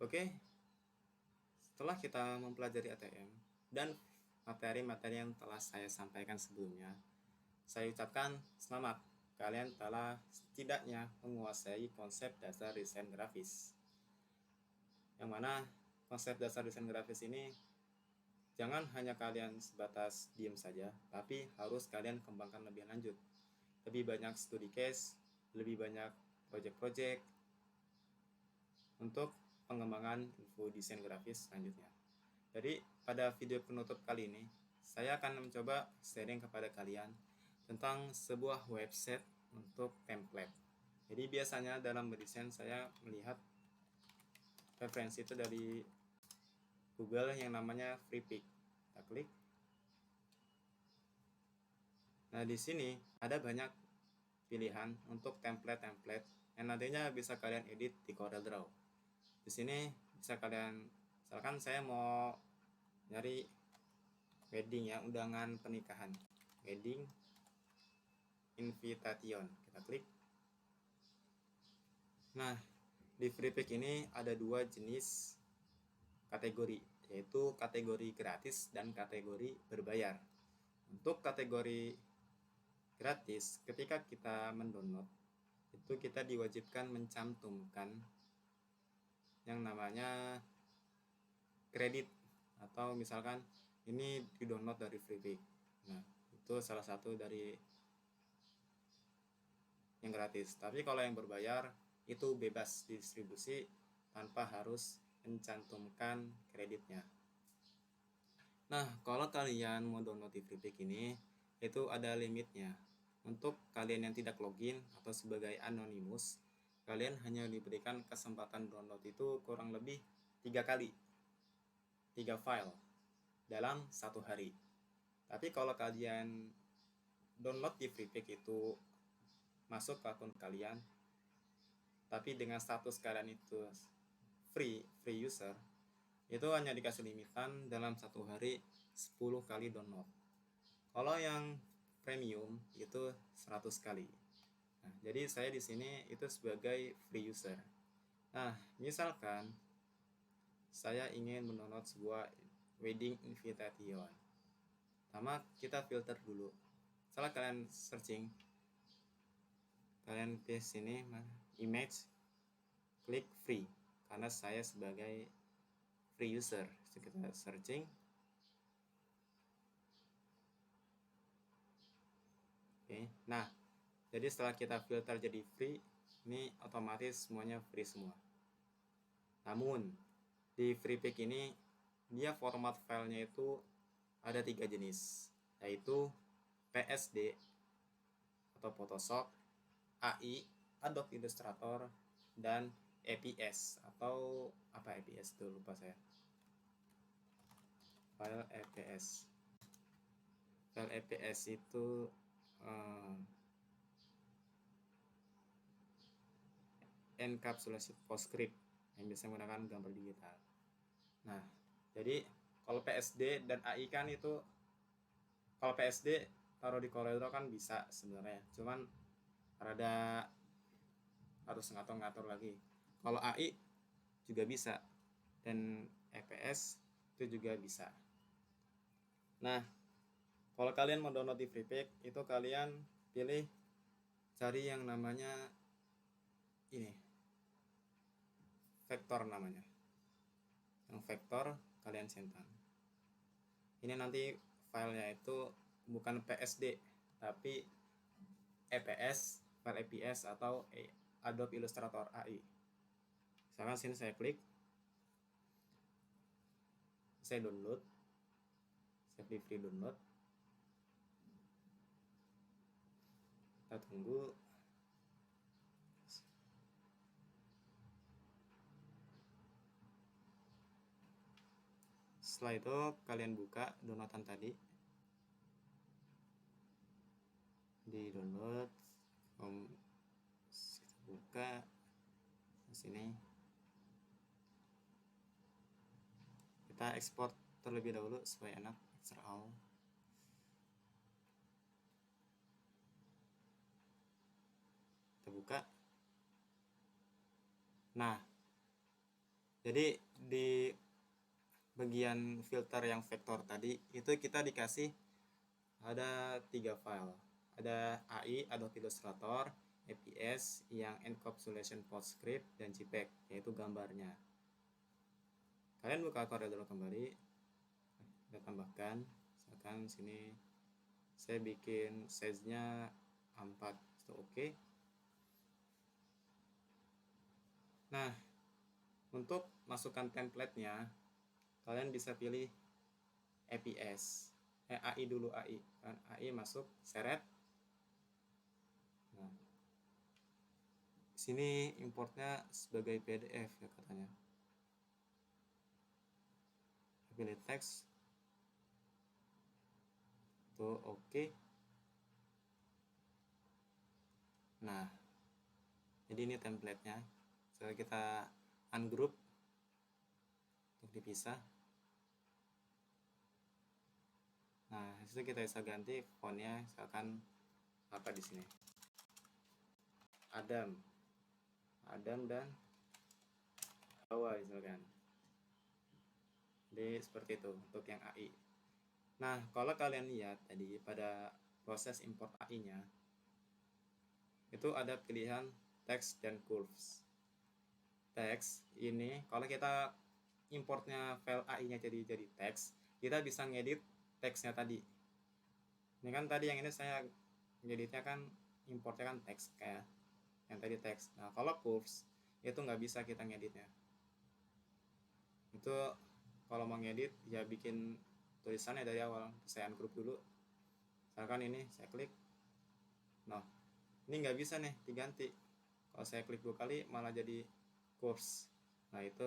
Oke, setelah kita mempelajari ATM dan materi-materi yang telah saya sampaikan sebelumnya, saya ucapkan selamat. Kalian telah setidaknya menguasai konsep dasar desain grafis. Yang mana konsep dasar desain grafis ini jangan hanya kalian sebatas diam saja, tapi harus kalian kembangkan lebih lanjut. Lebih banyak studi case, lebih banyak project-project untuk pengembangan info desain grafis selanjutnya. Jadi pada video penutup kali ini, saya akan mencoba sharing kepada kalian tentang sebuah website untuk template. Jadi biasanya dalam berdesain saya melihat referensi itu dari Google yang namanya FreePik. Kita klik. Nah, di sini ada banyak pilihan untuk template-template yang nantinya bisa kalian edit di CorelDRAW. Di sini bisa kalian, misalkan saya mau nyari wedding ya, undangan pernikahan. Wedding invitation. Kita klik. Nah, di FreePik ini ada dua jenis kategori, yaitu kategori gratis dan kategori berbayar. Untuk kategori gratis, ketika kita mendownload, itu kita diwajibkan mencantumkan yang namanya kredit, atau misalkan ini di-download dari FreePik. Nah, itu salah satu dari yang gratis. Tapi kalau yang berbayar itu bebas distribusi tanpa harus mencantumkan kreditnya. Nah, kalau kalian mau download di FreePik ini, itu ada limitnya. Untuk kalian yang tidak login atau sebagai anonymous, kalian hanya diberikan kesempatan download itu kurang lebih 3 kali, 3 file dalam satu hari. Tapi kalau kalian download di FreePik itu masuk ke akun kalian, tapi dengan status kalian itu free user, itu hanya dikasih limitan dalam satu hari 10 kali download. Kalau yang premium itu 100 kali. Nah, jadi saya di sini itu sebagai free user. Nah, misalkan saya ingin mendownload sebuah wedding invitation. Pertama, kita filter dulu. Setelah kalian searching, kalian pilih sini image, klik free, karena saya sebagai free user. Kita searching. Oke. Nah, jadi setelah kita filter jadi free, ini otomatis semuanya free semua. Namun di FreePik ini dia format filenya itu ada 3 jenis, yaitu PSD atau Photoshop, AI, Adobe Illustrator, dan EPS atau apa EPS itu lupa saya. File EPS. File EPS itu encapsulasi PostScript yang bisa menggunakan gambar digital. Nah, jadi kalau PSD dan AI kan itu, kalau PSD taruh di CorelDRAW kan bisa sebenarnya, cuman rada harus ngatur-ngatur lagi. Kalau AI juga bisa, dan EPS itu juga bisa. Nah, kalau kalian mau download di FreePik, itu kalian pilih cari yang namanya ini, vektor namanya. Yang vektor kalian centang. Ini nanti filenya itu bukan PSD, tapi EPS, file EPS atau Adobe Illustrator AI. Sekarang sini saya klik, saya download, saya pilih free download. Kita tunggu. Setelah itu kalian buka downloadan tadi, di download, kita buka di sini, kita ekspor terlebih dahulu supaya enak, export all. Kita buka. Nah, Jadi di bagian filter yang vektor tadi itu kita dikasih ada 3 file, ada AI Adobe Illustrator, APS yang encapsulation PostScript, dan JPEG yaitu gambarnya. Kalian buka Corel Draw kembali, kita tambahkan, misalkan sini saya bikin size-nya 4, itu oke. Nah, untuk masukkan template-nya, kalian bisa pilih APS, AI dulu, AI kan, AI masuk, seret. Nah, sini importnya sebagai PDF ya katanya. Pilih teks, tuh oke. Nah, jadi ini template-nya. Setelah kita ungroup untuk dipisah. Nah, itu kita bisa ganti fontnya, misalkan apa di sini, Adam dan Hawa misalkan. Jadi seperti itu untuk yang AI. Nah, kalau kalian lihat tadi pada proses import AI-nya, itu ada pilihan text dan curves. Teks ini kalau kita importnya file AI-nya jadi teks, kita bisa ngedit teksnya tadi. Ini kan tadi yang ini saya ngeditnya kan importnya kan teks kayak yang tadi teks. Nah, kalau curves itu nggak bisa kita ngeditnya. Itu kalau mau ngedit ya bikin tulisannya dari awal. Saya ungroup dulu. Misalkan ini saya klik. Nah, ini nggak bisa nih diganti. Kalau saya klik 2 kali malah jadi curves. Nah, itu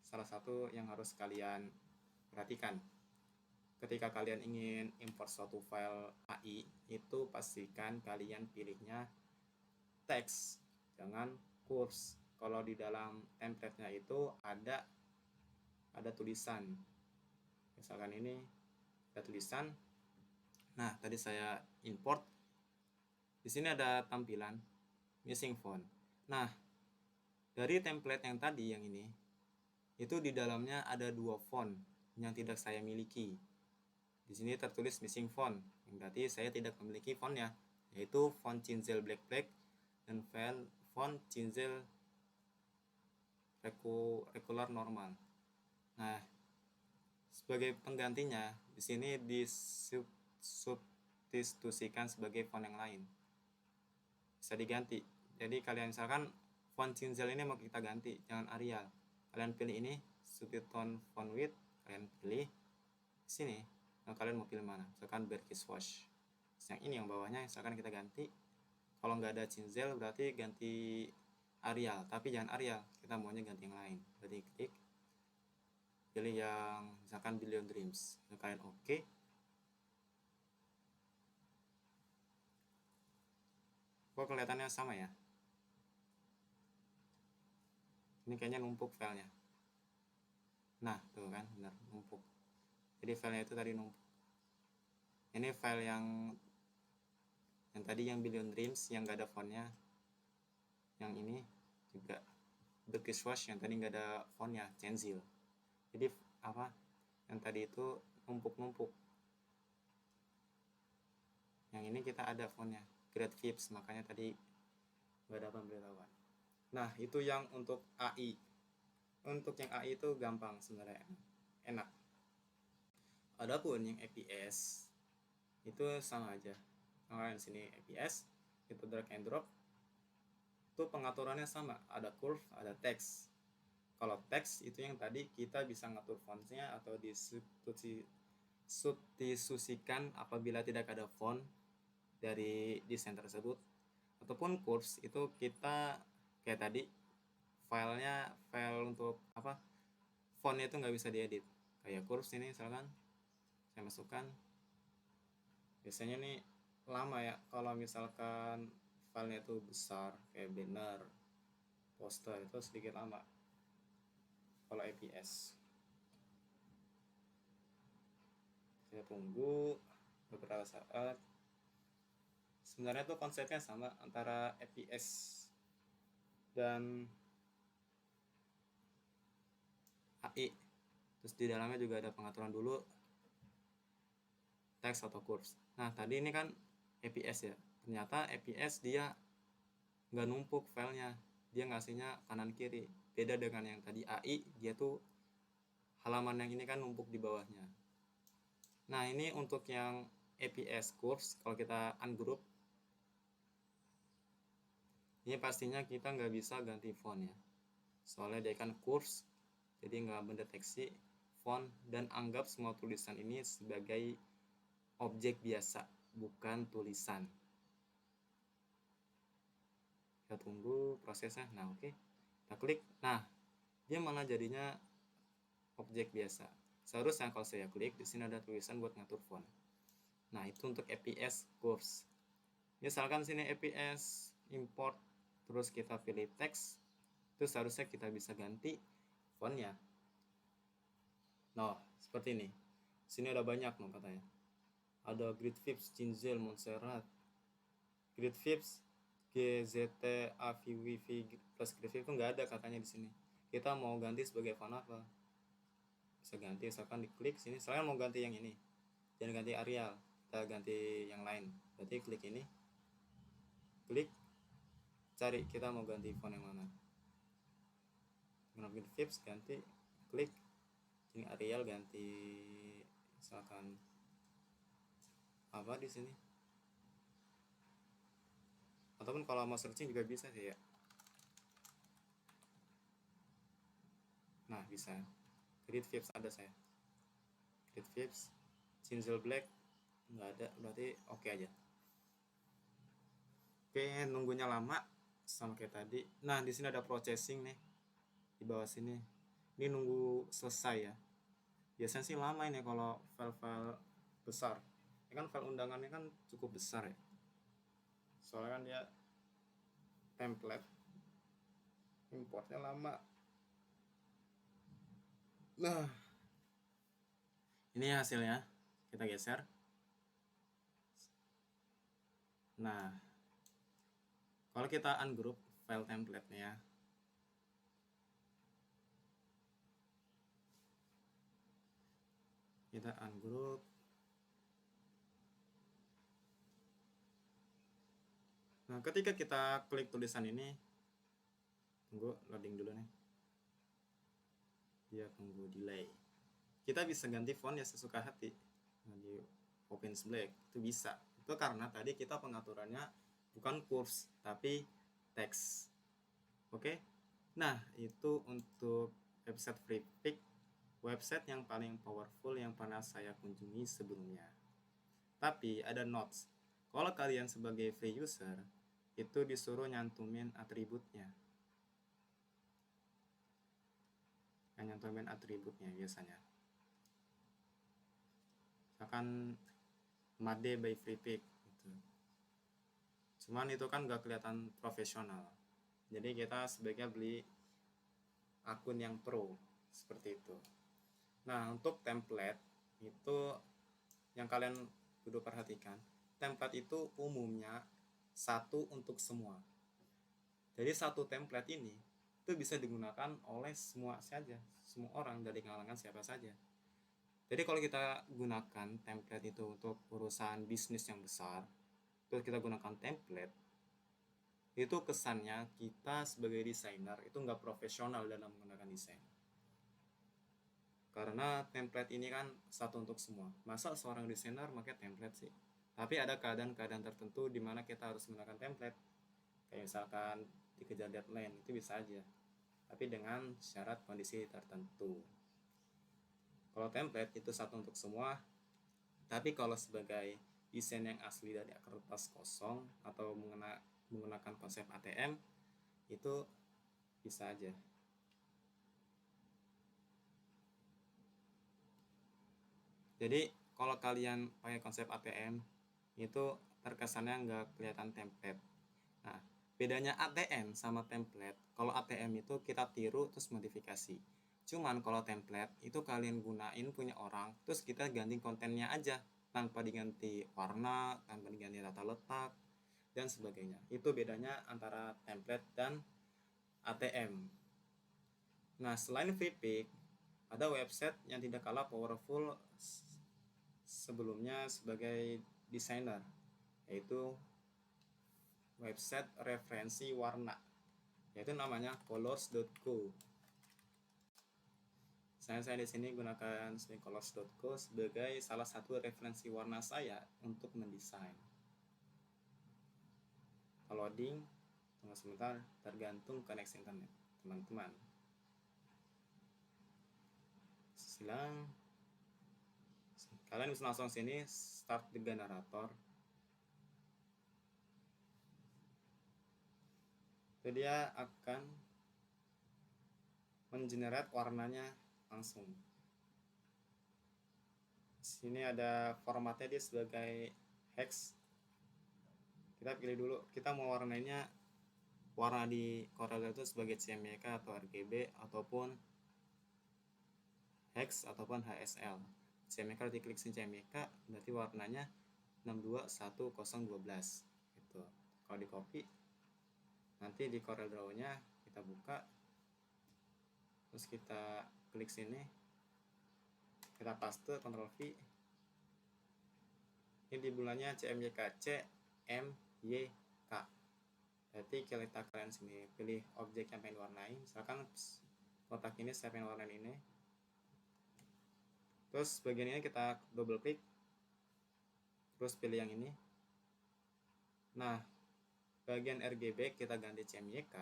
salah satu yang harus kalian perhatikan. Ketika kalian ingin import suatu file AI, itu pastikan kalian pilihnya teks, jangan curves. Kalau di dalam template-nya itu ada tulisan. Misalkan ini ada tulisan. Nah, tadi saya import. Di sini ada tampilan missing font. Nah, dari template yang tadi yang ini, itu di dalamnya ada 2 font yang tidak saya miliki. Di sini tertulis missing font, yang berarti saya tidak memiliki fontnya, yaitu font Cinzel Black dan font Cinzel regular normal. Nah, sebagai penggantinya di sini disubstitusikan sebagai font yang lain. Bisa diganti. Jadi kalian misalkan font Cinzel ini mau kita ganti, jangan Arial. Kalian pilih ini, subtone font width, kalian pilih sini. Nah, kalian mau pilih mana? Misalkan Berkis Wash. Yang ini yang bawahnya misalkan kita ganti. Kalau nggak ada Cinzel berarti ganti Arial, tapi jangan Arial, kita maunya ganti yang lain. Berarti klik, pilih yang misalkan Billion Dreams. Nah, kalian oke. Kok kelihatannya sama ya? Ini kayaknya numpuk filenya. Nah, tuh kan, benar numpuk. Jadi filenya itu tadi numpuk. Ini file yang tadi yang Billion Dreams yang nggak ada fontnya. Yang ini juga Berkis Wash yang tadi nggak ada fontnya, Cinzel. Jadi apa? Yang tadi itu numpuk-numpuk. Yang ini kita ada fontnya, Great Vips, makanya tadi nggak ada pemberitahuan. Nah, itu yang untuk AI. Untuk yang AI itu gampang sebenarnya, enak. Adapun yang APS itu sama aja. Kalian sini APS, itu drag and drop. Itu pengaturannya sama, ada curve, ada text. Kalau teks itu yang tadi kita bisa ngatur fontnya atau disubstitusikan apabila tidak ada font dari desain tersebut. Ataupun curves itu kita kayak tadi file untuk apa, fontnya itu nggak bisa diedit. Kayak curves ini misalkan saya masukkan, biasanya nih lama ya kalau misalkan filenya itu besar kayak banner, poster, itu sedikit lama kalau APS. Saya tunggu beberapa saat. Sebenarnya tuh konsepnya sama antara APS dan AI. Terus di dalamnya juga ada pengaturan dulu teks atau curves. Nah tadi ini kan APS ya, ternyata APS dia nggak numpuk filenya, dia ngasihnya kanan kiri. Beda dengan yang tadi AI, dia tuh halaman yang ini kan numpuk di bawahnya. Nah ini untuk yang APS curves, kalau kita ungroup, ini pastinya kita nggak bisa ganti font ya, soalnya dia kan curves, jadi nggak mendeteksi font dan anggap semua tulisan ini sebagai objek biasa, bukan tulisan. Kita tunggu prosesnya. Nah oke, kita klik. Nah dia malah jadinya objek biasa. Seharusnya kalau saya klik di sini ada tulisan buat ngatur font. Nah itu untuk APS curves. Misalkan sini APS import, terus kita pilih teks, itu seharusnya kita bisa ganti fontnya. Nah seperti ini. Sini ada banyak loh katanya. Ada Grid Vips, Cinzel, Montserrat, Grid Vips, GZT, AVWV plus Grid Vips itu nggak ada katanya di sini. Kita mau ganti sebagai font apa? Bisa ganti, misalkan diklik sini. Saya mau ganti yang ini, jangan ganti Arial, kita ganti yang lain. Berarti klik ini, klik, cari kita mau ganti font yang mana. Grid Vips ganti, klik, ini Arial ganti, misalkan apa di sini, ataupun kalau mau searching juga bisa sih ya. Nah bisa Grid Vips ada saya, Grid Vips, Cinzel Black nggak ada, berarti oke aja. Oke, nunggunya lama sama kayak tadi. Nah di sini ada processing nih di bawah sini, ini nunggu selesai ya. Biasanya sih lama ini kalau file-file besar, ini kan file undangannya kan cukup besar ya, soalnya kan dia template, importnya lama. Nah ini hasilnya, kita geser. Nah kalau kita ungroup file template-nya, kita ungroup. Nah ketika kita klik tulisan ini, tunggu loading dulu nih, dia tunggu delay. Kita bisa ganti font ya sesuka hati. Nah, di Opens Black itu bisa. Itu karena tadi kita pengaturannya bukan curves tapi teks. Oke. Nah itu untuk website FreePic, website yang paling powerful yang pernah saya kunjungi sebelumnya. Tapi ada notes, kalau kalian sebagai free user itu disuruh nyantumin atributnya, biasanya. Misalkan Made by FreePic gitu. Cuman itu kan gak kelihatan profesional, jadi kita sebaiknya beli akun yang pro seperti itu. Nah untuk template itu yang kalian kudu perhatikan, template itu umumnya satu untuk semua. Jadi satu template ini itu bisa digunakan oleh semua saja, semua orang dari kalangan siapa saja. Jadi kalau kita gunakan template itu untuk urusan bisnis yang besar, terus kita gunakan template, itu kesannya kita sebagai desainer itu nggak profesional dalam menggunakan desain. Karena template ini kan satu untuk semua. Masa seorang desainer pakai template sih? Tapi ada keadaan-keadaan tertentu di mana kita harus menggunakan template. Kayak misalkan dikejar deadline, itu bisa aja. Tapi dengan syarat kondisi tertentu. Kalau template itu satu untuk semua, tapi kalau sebagai desain yang asli dari kertas kosong atau menggunakan konsep ATM, itu bisa aja. Jadi kalau kalian pakai konsep ATM itu terkesannya nggak kelihatan template. Nah bedanya ATM sama template, kalau ATM itu kita tiru terus modifikasi. Cuman kalau template itu kalian gunain punya orang, terus kita ganti kontennya aja tanpa diganti warna, tanpa diganti tata letak dan sebagainya. Itu bedanya antara template dan ATM. Nah selain FreePic, ada website yang tidak kalah powerful sebelumnya sebagai desainer, yaitu website referensi warna, yaitu namanya colors.co. Saya di sini gunakan colors.co sebagai salah satu referensi warna saya untuk mendesain. Loading, tunggu sebentar, tergantung koneksi internet teman-teman. Silang, kalian bisa langsung sini start the generator. Itu dia akan mengenerate warnanya langsung. Sini ada formatnya, dia sebagai hex. Kita pilih dulu, kita mau warnanya warna di Corel itu sebagai CMYK atau RGB ataupun hex ataupun HSL. CMYK diklik sini CMYK berarti warnanya 621012 gitu. Kalau di copy nanti di Corel Draw-nya kita buka, terus kita klik sini, kita paste, Ctrl V. Ini di bulannya CMYK, CMYK. Berarti kita kalian sini pilih objek yang pengen warnai, misalkan kotak ini saya pengen warnain ini. Terus bagian ini kita double klik, terus pilih yang ini. Nah, bagian RGB kita ganti CMYK,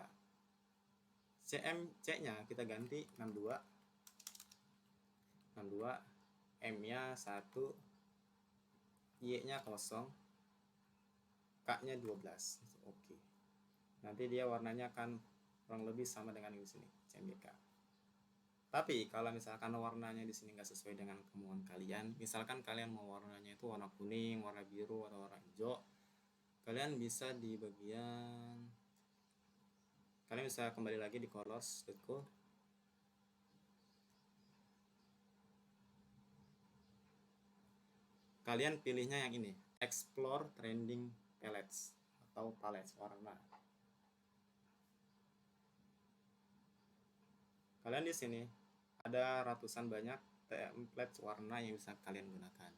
CMC nya kita ganti 62, M nya 1, Y nya 0, K nya 12. Oke. Nanti dia warnanya akan kurang lebih sama dengan di sini CMYK. Tapi kalau misalkan warnanya di sini nggak sesuai dengan kemauan kalian, misalkan kalian mau warnanya itu warna kuning, warna biru, atau warna hijau, kalian bisa di bagian, kalian bisa kembali lagi di colors.co. Kalian pilihnya yang ini, explore trending palettes atau palettes warna. Kalian di sini ada ratusan banyak template warna yang bisa kalian gunakan.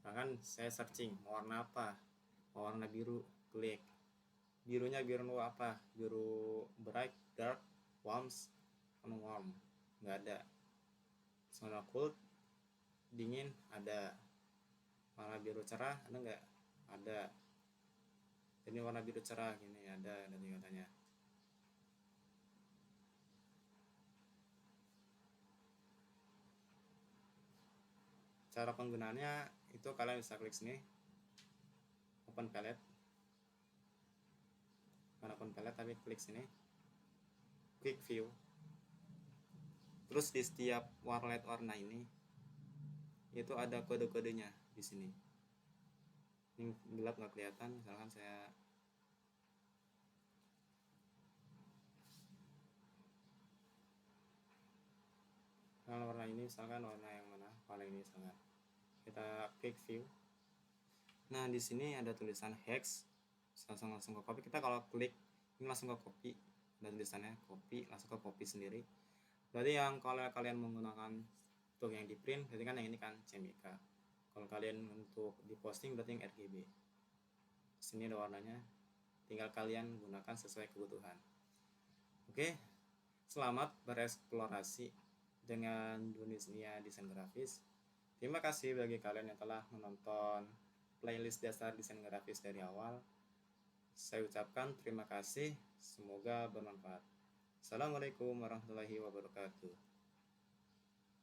Bahkan saya searching warna apa, warna biru, klik. Birunya biru apa? Biru bright, dark, warms, warm. Nggak ada. Warna cool, dingin, ada. Warna biru cerah ada nggak? Ada. Ini warna biru cerah gini, ada dan katanya. Cara penggunaannya itu kalian bisa klik sini, open palette, open palette, tapi klik sini, quick view. Terus di setiap warlet warna ini itu ada kode-kodenya di sini. Ini gelap nggak kelihatan, misalkan saya warna ini, misalkan warna yang mana, warna ini misalkan. Kita klik view. Nah di sini ada tulisan hex, langsung ke copy. Kita kalau klik ini langsung ke copy, ada tulisannya copy, langsung ke copy sendiri. Berarti yang kalau kalian menggunakan untuk yang di print, berarti kan yang ini kan CMYK. Kalau kalian untuk di posting berarti yang RGB. Sini ada warnanya, tinggal kalian gunakan sesuai kebutuhan. Oke, selamat bereksplorasi dengan dunia desain grafis. Terima kasih bagi kalian yang telah menonton playlist dasar desain grafis dari awal. Saya ucapkan terima kasih, semoga bermanfaat. Assalamualaikum warahmatullahi wabarakatuh.